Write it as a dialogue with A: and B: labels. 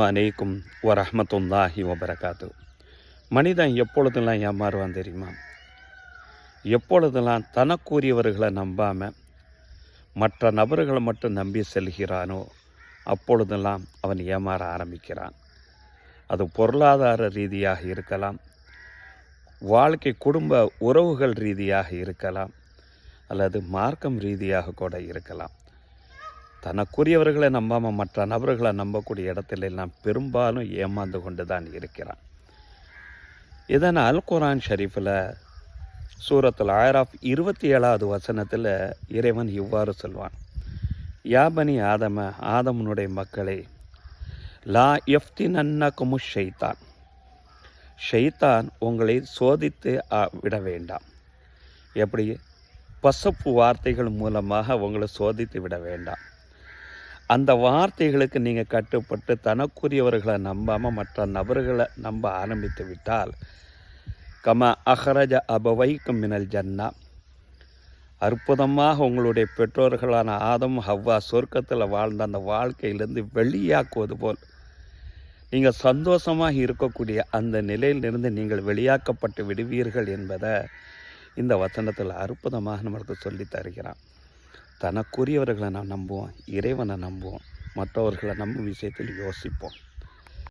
A: அலைக்கும் வரஹ்மத்துல்லாஹி வபரகாத்து. மனிதன் எப்பொழுதெல்லாம் ஏமாறுவான் தெரியுமா? எப்பொழுதெல்லாம் தனக்குரியவர்களை நம்பாமல் மற்ற நபர்களை மட்டும் நம்பி செல்கிறானோ அப்பொழுதெல்லாம் அவன் ஏமாற ஆரம்பிக்கிறான். அது பொருளாதார ரீதியாக இருக்கலாம், வாழ்க்கை குடும்ப உறவுகள் ரீதியாக இருக்கலாம், அல்லது மார்க்கம் ரீதியாக கூட இருக்கலாம். தனக்குரியவர்களை நம்பாமல் மற்ற நபர்களை நம்பக்கூடிய இடத்துல எல்லாம் பெரும்பாலும் ஏமாந்து கொண்டு தான் இருக்கிறான். இதனால் அல் குர்ஆன் ஷரீஃபில் சூரத்துல் ஆராஃப் 27வது வசனத்தில் இறைவன் இவ்வாறு சொல்வான்: யா பனி ஆதம, ஆதமனுடைய மக்களே, லா எஃப்தினன்னகுமு ஷைத்தான், ஷைத்தான் உங்களை சோதித்து விட வேண்டாம். எப்படி? பசப்பு வார்த்தைகள் மூலமாக உங்களை சோதித்து விட வேண்டாம். அந்த வார்த்தைகளுக்கு நீங்கள் கட்டுப்பட்டு தனக்குரியவர்களை நம்பாமல் மற்ற நபர்களை நம்ப ஆரம்பித்து விட்டால், கம அஹ்ரஜ அபவைக்கும் மினல் ஜன்னா, அற்புதமாக உங்களுடைய பெற்றோர்களான ஆதம் ஹவ்வா சொர்க்கத்தில் வாழ்ந்த அந்த வாழ்க்கையிலிருந்து வெளியாக்குவது போல் நீங்கள் சந்தோஷமாக இருக்கக்கூடிய அந்த நிலையிலிருந்து நீங்கள் வெளியாக்கப்பட்டு விடுவீர்கள் என்பதை இந்த வசனத்தில் அற்புதமாக நம்மளுக்கு சொல்லி தருகிறான். தனக்குரியவர்களை நாம் நம்புவோம், இறைவனை நம்புவோம், மற்றவர்களை நம்பும் விஷயத்தில் யோசிப்போம்.